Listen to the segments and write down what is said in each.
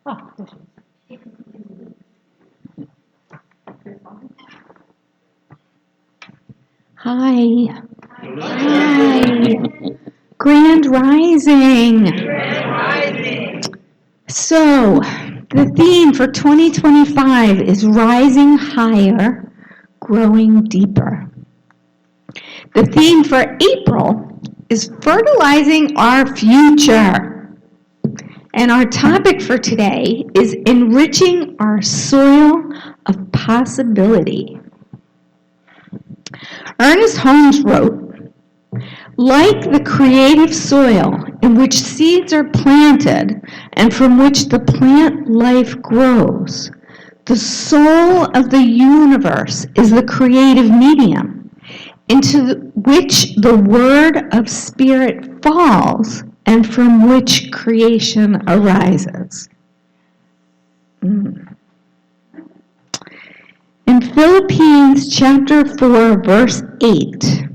Oh, there she is. Hi. Hi. Grand Rising. So, the theme for 2025 is Rising Higher, Growing Deeper. The theme for April is Fertilizing Our Future. And our topic for today is Enriching Our Soil of Possibility. Ernest Holmes wrote, "Like the creative soil in which seeds are planted and from which the plant life grows, the soul of the universe is the creative medium into which the word of spirit falls and from which creation arises." In Philippians chapter 4, verse 8,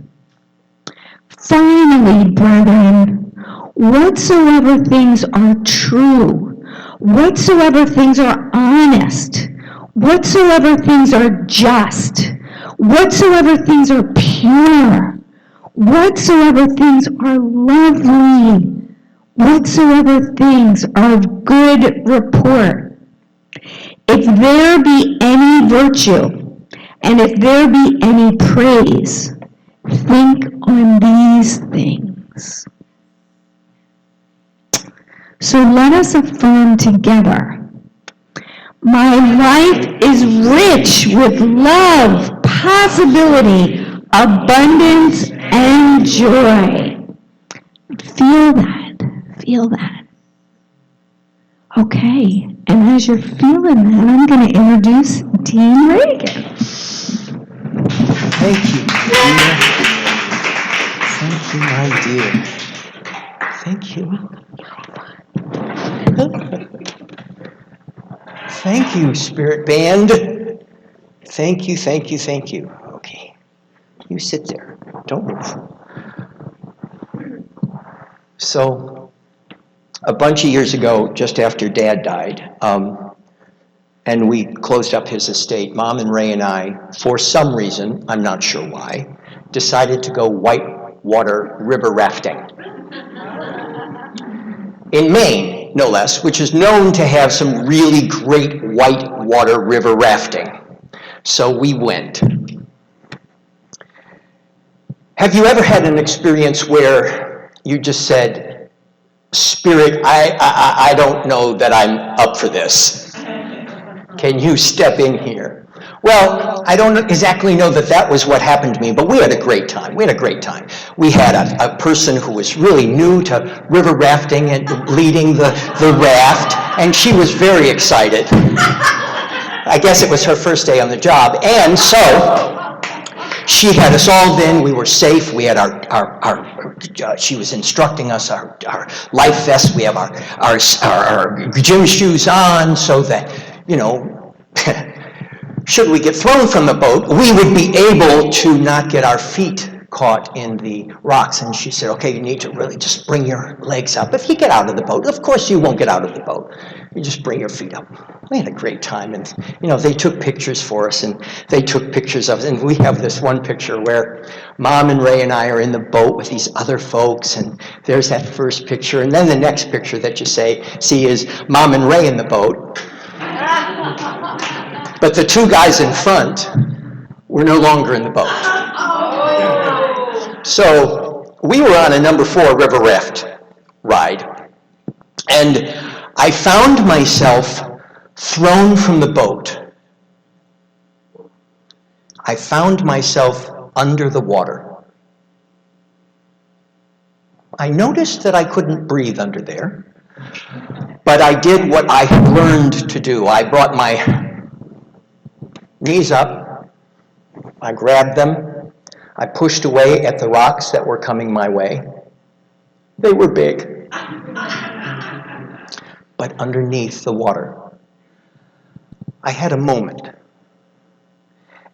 "Finally, brethren, whatsoever things are true, whatsoever things are honest, whatsoever things are just, whatsoever things are pure, whatsoever things are lovely, whatsoever things are of good report, if there be any virtue, and if there be any praise, think on these things." So let us affirm together, "My life is rich with love, possibility, abundance, and joy." Feel that. Feel that. Okay, and as you're feeling that, I'm going to introduce Dean Regan. Thank you, dear. Thank you, my dear. Thank you. Thank you, Spirit Band. Thank you, thank you, thank you. Okay, you sit there. Don't move. So, a bunch of years ago, just after Dad died, and we closed up his estate, Mom and Ray and I, for some reason, I'm not sure why, decided to go whitewater river rafting. In Maine, no less, which is known to have some really great whitewater river rafting. So we went. Have you ever had an experience where you just said, "Spirit, I don't know that I'm up for this. Can you step in here?" Well, I don't exactly know that was what happened to me, but we had a great time. We had a person who was really new to river rafting and leading the raft, and she was very excited. I guess it was her first day on the job, and so she had us all in. We were safe. We had she was instructing us our life vests. We have our gym shoes on so that, should we get thrown from the boat, we would be able to not get our feet caught in the rocks. And she said, "Okay, you need to really just bring your legs up. If you get out of the boat, of course you won't get out of the boat. You just bring your feet up." We had a great time, and they took pictures for us, and they took pictures of us, and we have this one picture where Mom and Ray and I are in the boat with these other folks, and there's that first picture, and then the next picture that you see is Mom and Ray in the boat, but the two guys in front were no longer in the boat. So we were on a number 4 river raft ride, and I found myself thrown from the boat. I found myself under the water. I noticed that I couldn't breathe under there, but I did what I had learned to do. I brought my knees up, I grabbed them, I pushed away at the rocks that were coming my way. They were big, but underneath the water, I had a moment.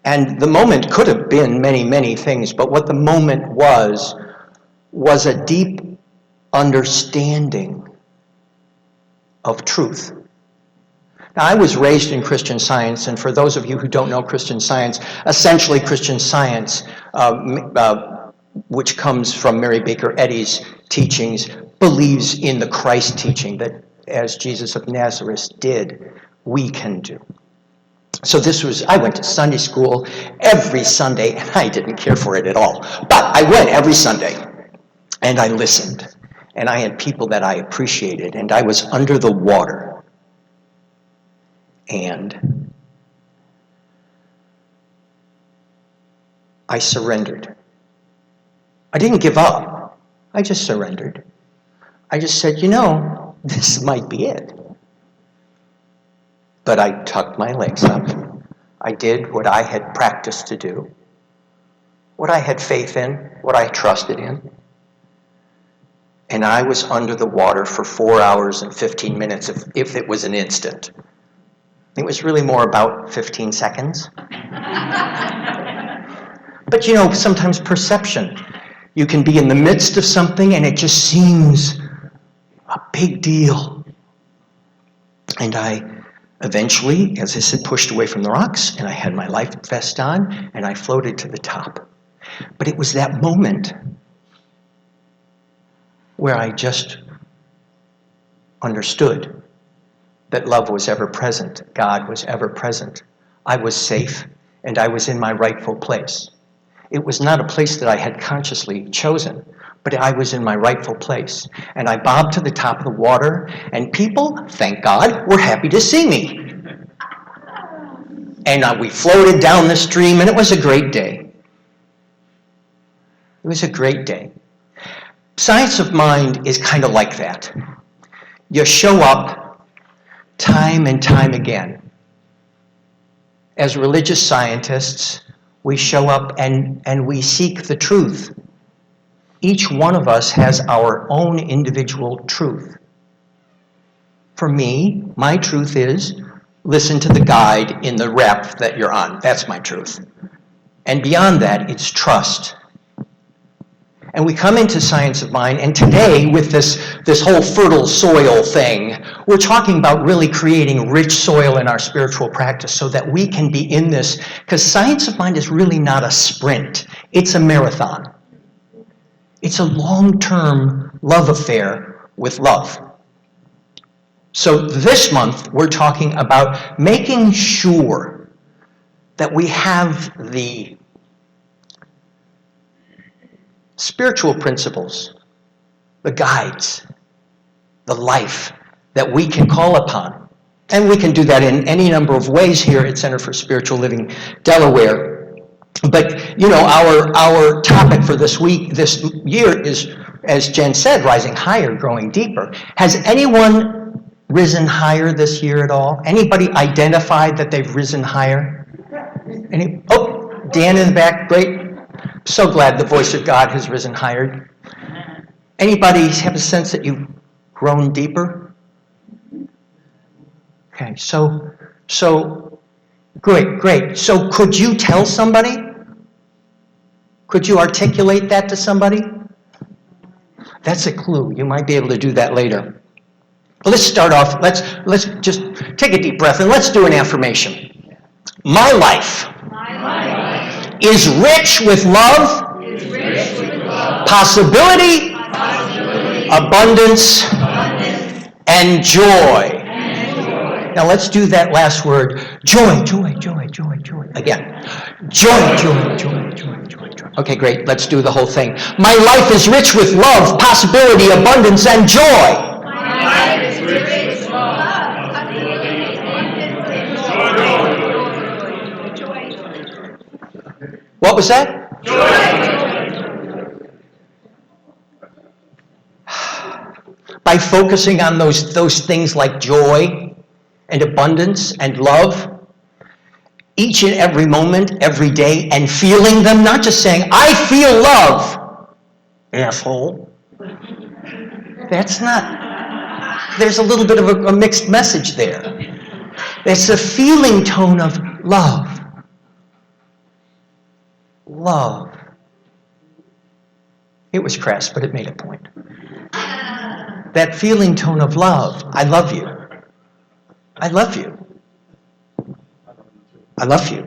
And the moment could have been many, many things, but what the moment was a deep understanding of truth. Now, I was raised in Christian Science, and for those of you who don't know Christian Science, essentially Christian Science, which comes from Mary Baker Eddy's teachings, believes in the Christ teaching that as Jesus of Nazareth did, we can do. So I went to Sunday school every Sunday, and I didn't care for it at all. But I went every Sunday, and I listened, and I had people that I appreciated, and I was under the water. And I surrendered. I didn't give up. I just surrendered. I just said, this might be it. But I tucked my legs up. I did what I had practiced to do, what I had faith in, what I trusted in. And I was under the water for 4 hours and 15 minutes if it was an instant. It was really more about 15 seconds. But sometimes perception. You can be in the midst of something and it just seems a big deal. And I eventually, as I said, pushed away from the rocks, and I had my life vest on, and I floated to the top. But it was that moment where I just understood that love was ever present, God was ever present. I was safe, and I was in my rightful place. It was not a place that I had consciously chosen, but I was in my rightful place. And I bobbed to the top of the water, and people, thank God, were happy to see me. And we floated down the stream, and it was a great day. It was a great day. Science of mind is kind of like that. You show up time and time again. As religious scientists, we show up and we seek the truth. Each one of us has our own individual truth. For me, my truth is, listen to the guide in the rep that you're on. That's my truth. And beyond that, it's trust. And we come into science of mind, and today with this whole fertile soil thing, we're talking about really creating rich soil in our spiritual practice so that we can be in this, because science of mind is really not a sprint. It's a marathon. It's a long-term love affair with love. So this month, we're talking about making sure that we have the spiritual principles, the guides, the life that we can call upon. And we can do that in any number of ways here at Center for Spiritual Living, Delaware. But, our topic for this year is, as Jen said, rising higher, growing deeper. Has anyone risen higher this year at all? Anybody identified that they've risen higher? Dan in the back, great. So glad the voice of God has risen higher. Anybody have a sense that you've grown deeper? Okay, so great. So could you tell somebody? Could you articulate that to somebody? That's a clue. You might be able to do that later. Let's start off. Let's just take a deep breath and let's do an affirmation. My life is rich with love, possibility, abundance, and joy. Now let's do that last word. Joy. Again. Joy. Okay, great. Let's do the whole thing. My life is rich with love, possibility, abundance, and joy. My life is rich with love, possibility, abundance, and joy. What was that? Joy. By focusing on those things like joy and abundance and love, each and every moment, every day, and feeling them, not just saying, I feel love, asshole. That's not, there's a little bit of a mixed message there. It's a feeling tone of love. Love. It was crass, but it made a point. That feeling tone of love. I love you. I love you. I love you.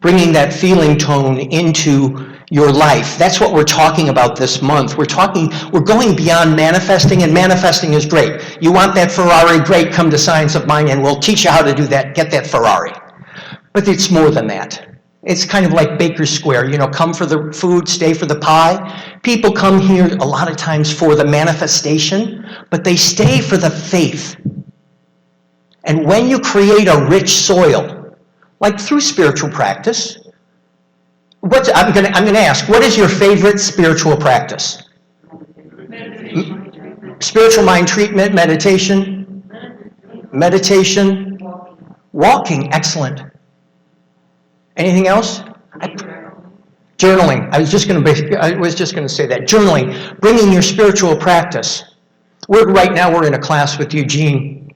Bringing that feeling tone into your life. That's what we're talking about this month. We're going beyond manifesting, and manifesting is great. You want that Ferrari? Great, come to Science of Mind and we'll teach you how to do that, get that Ferrari. But it's more than that. It's kind of like Baker's Square, come for the food, stay for the pie. People come here a lot of times for the manifestation, but they stay for the faith. And when you create a rich soil, like through spiritual practice, I'm going to ask, what is your favorite spiritual practice? Spiritual mind treatment, meditation, walking, excellent. Anything else? Journaling. I was just going to say that. Journaling, bringing your spiritual practice. Right now we're in a class with Eugene,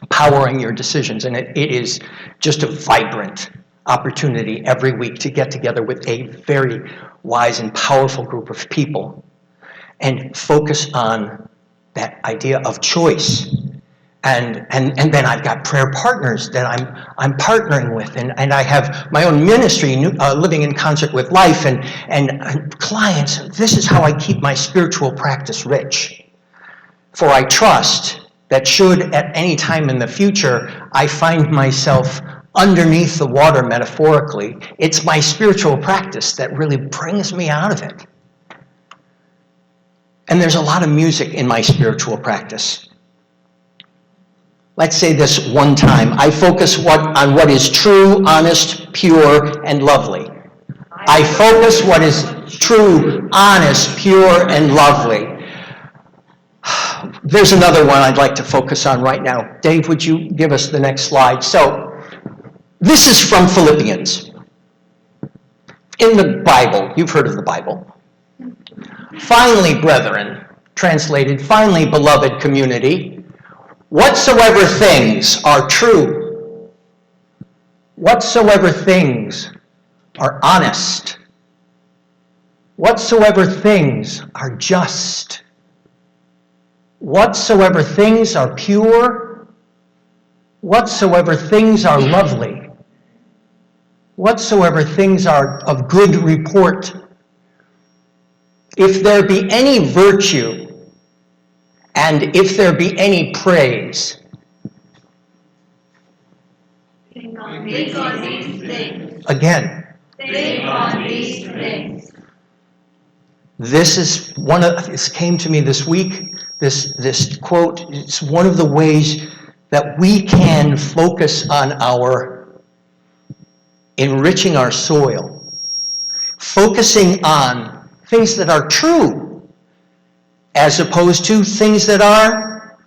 Powering Your Decisions, and it is just a vibrant opportunity every week to get together with a very wise and powerful group of people and focus on that idea of choice. And then I've got prayer partners that I'm partnering with, and I have my own ministry, Living in Concert with Life, and clients. This is how I keep my spiritual practice rich. For I trust that should at any time in the future I find myself underneath the water metaphorically, it's my spiritual practice that really brings me out of it. And there's a lot of music in my spiritual practice. Let's say this one time. I focus on what is true, honest, pure, and lovely. I focus what is true, honest, pure, and lovely. There's another one I'd like to focus on right now. Dave, would you give us the next slide? So, this is from Philippians. In the Bible, you've heard of the Bible. Finally, brethren, translated, finally, beloved community, whatsoever things are true, whatsoever things are honest, whatsoever things are just, whatsoever things are pure, whatsoever things are lovely, whatsoever things are of good report, if there be any virtue, and if there be any praise. Think on these things. Again. Think on these things. This came to me this week, this quote. It's one of the ways that we can focus on enriching our soil, focusing on things that are true, as opposed to things that are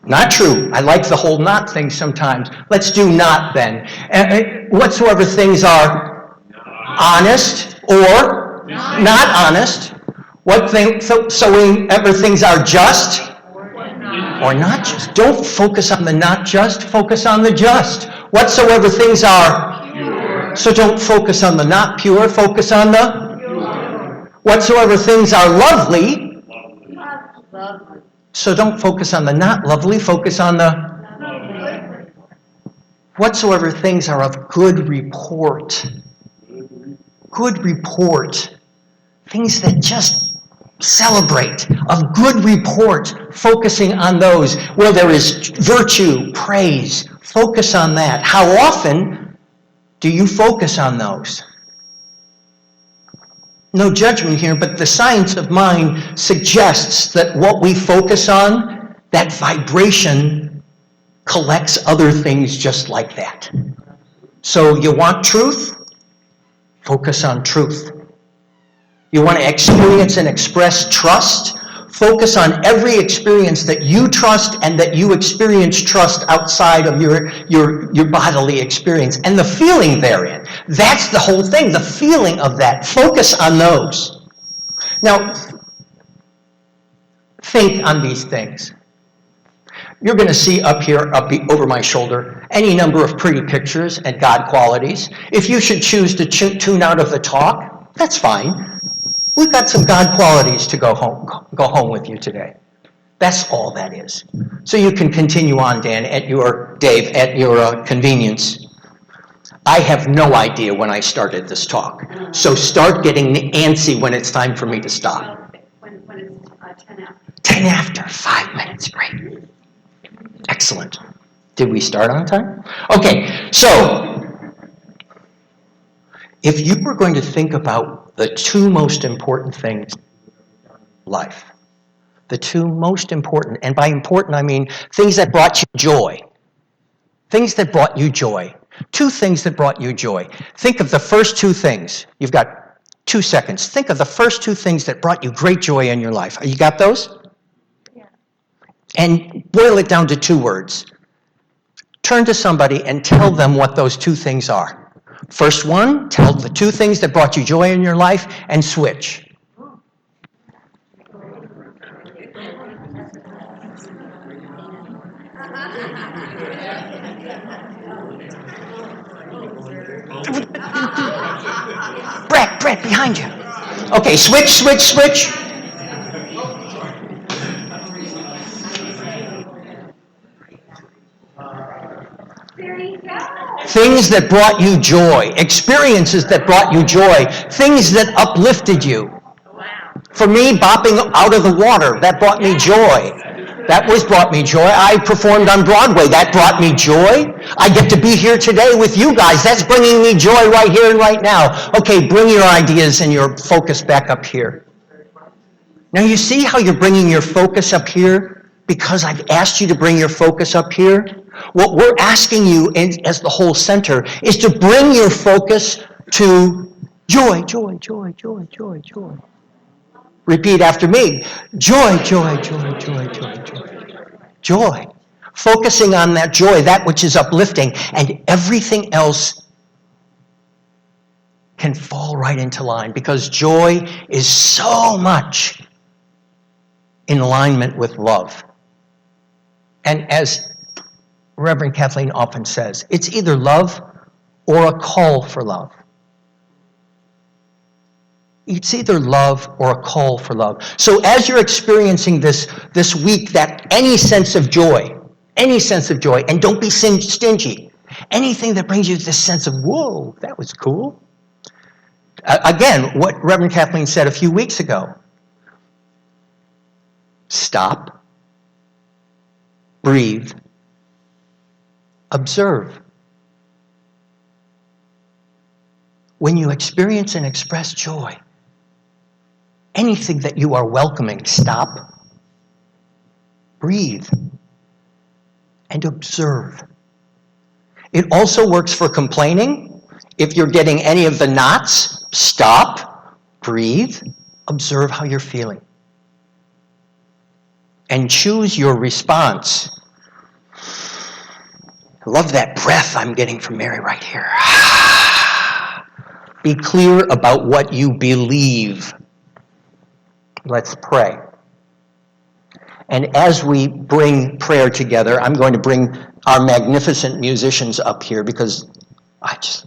not true. I like the whole not thing sometimes. Let's do not then. Whatsoever things are honest or not honest. Whatsoever things are just or not just. Don't focus on the not just, focus on the just. Whatsoever things are pure. So don't focus on the not pure, focus on the pure. Whatsoever things are lovely. So don't focus on the not lovely, focus on the whatsoever things are of good report. Good report. Things that just celebrate, of good report, focusing on those where there is virtue, praise. Focus on that. How often do you focus on those? No judgment here, but the science of mind suggests that what we focus on, that vibration collects other things just like that. So you want truth? Focus on truth. You want to experience and express trust? Focus on every experience that you trust and that you experience trust outside of your bodily experience and the feeling therein. That's the whole thing, the feeling of that. Focus on those. Now, think on these things. You're going to see up here, over my shoulder, any number of pretty pictures and God qualities. If you should choose to tune out of the talk, that's fine. We've got some God qualities to go home with you today. That's all that is. So you can continue on, Dave, at your convenience. I have no idea when I started this talk. So start getting antsy when it's time for me to stop. When it's 10 after. 10 after, 5 minutes, great. Excellent. Did we start on time? Okay, so if you were going to think about the two most important things in life, the two most important, and by important I mean things that brought you joy. Things that brought you joy. Two things that brought you joy. Think of the first two things. You've got 2 seconds. Think of the first two things that brought you great joy in your life. You got those? Yeah. And boil it down to 2 words. Turn to somebody and tell them what those 2 things are. First one, tell the 2 things that brought you joy in your life, and switch. Brett, behind you. Okay, switch. Things that brought you joy, experiences that brought you joy, things that uplifted you. For me, bopping out of the water, that brought me joy. Brought me joy. I performed on Broadway. That brought me joy. I get to be here today with you guys. That's bringing me joy right here and right now. Okay, bring your ideas and your focus back up here. Now you see how you're bringing your focus up here? Because I've asked you to bring your focus up here. What we're asking you as the whole center is to bring your focus to joy. Repeat after me. Joy. Joy. Focusing on that joy, that which is uplifting, and everything else can fall right into line, because joy is so much in alignment with love. And as Reverend Kathleen often says, it's either love or a call for love. It's either love or a call for love. So as you're experiencing this week, that any sense of joy, and don't be stingy, anything that brings you this sense of, whoa, that was cool. Again, what Reverend Kathleen said a few weeks ago. Stop, breathe, observe. When you experience and express joy, anything that you are welcoming, stop, breathe, and observe. It also works for complaining. If you're getting any of the knots, stop, breathe, observe how you're feeling. And choose your response. I love that breath I'm getting from Mary right here. Be clear about what you believe. Let's pray. And as we bring prayer together, I'm going to bring our magnificent musicians up here, because I just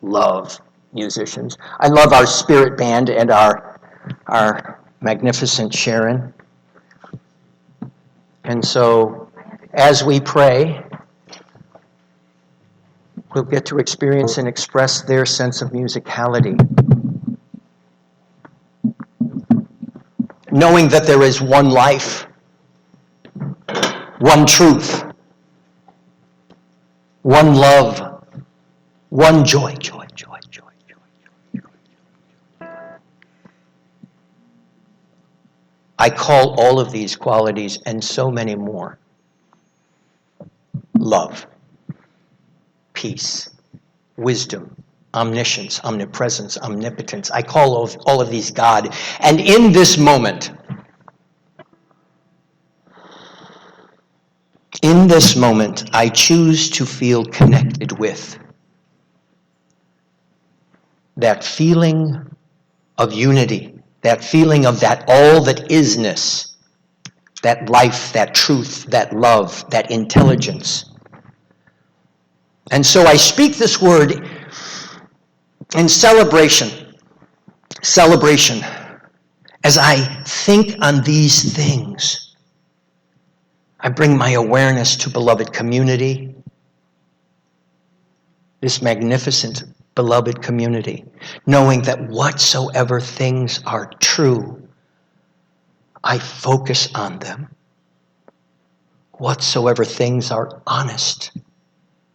love musicians. I love our spirit band and our magnificent Sharon. And so as we pray, we'll get to experience and express their sense of musicality. Knowing that there is one life, one truth, one love, one joy. I call all of these qualities and so many more love, peace, wisdom, omniscience, omnipresence, omnipotence. I call all of these God. And in this moment, I choose to feel connected with that feeling of unity, that feeling of that all that isness, that life, that truth, that love, that intelligence. And so I speak this word in celebration, as I think on these things. I bring my awareness to beloved community, this magnificent beloved community, knowing that whatsoever things are true, I focus on them. Whatsoever things are honest,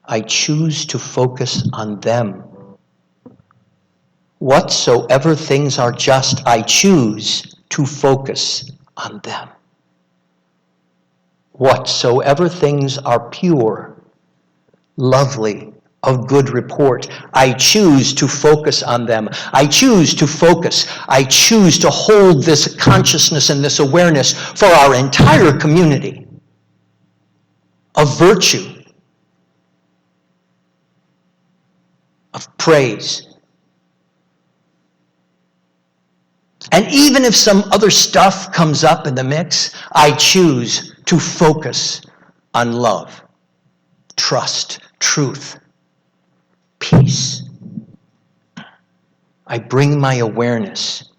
I choose to focus on them. Whatsoever things are just, I choose to focus on them. Whatsoever things are pure, lovely, of good report, I choose to focus on them. I choose to focus. I choose to hold this consciousness and this awareness for our entire community of virtue, of praise. And even if some other stuff comes up in the mix, I choose to focus on love, trust, truth, peace. I bring my awareness.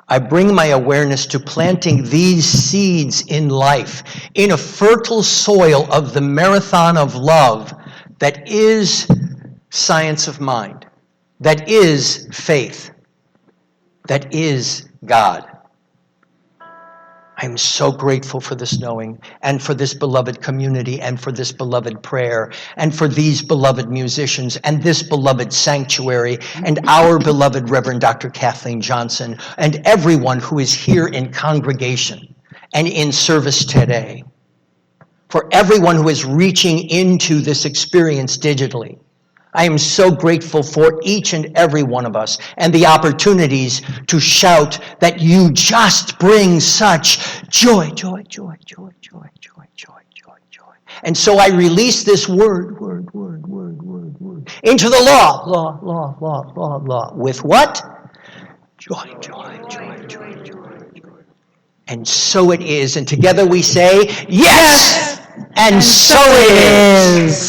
I bring my awareness to planting these seeds in life, in a fertile soil of the marathon of love that is science of mind, that is faith, that is God. I'm so grateful for this knowing, and for this beloved community, and for this beloved prayer, and for these beloved musicians, and this beloved sanctuary, and our beloved Reverend Dr. Kathleen Johnson, and everyone who is here in congregation and in service today. For everyone who is reaching into this experience digitally. I am so grateful for each and every one of us and the opportunities to shout that you just bring such joy, joy, joy, joy, joy, joy, joy, joy, joy. And so I release this word into the law. With what? Joy, joy, joy, joy, joy, joy. And so it is. And together we say, yes! And so it is.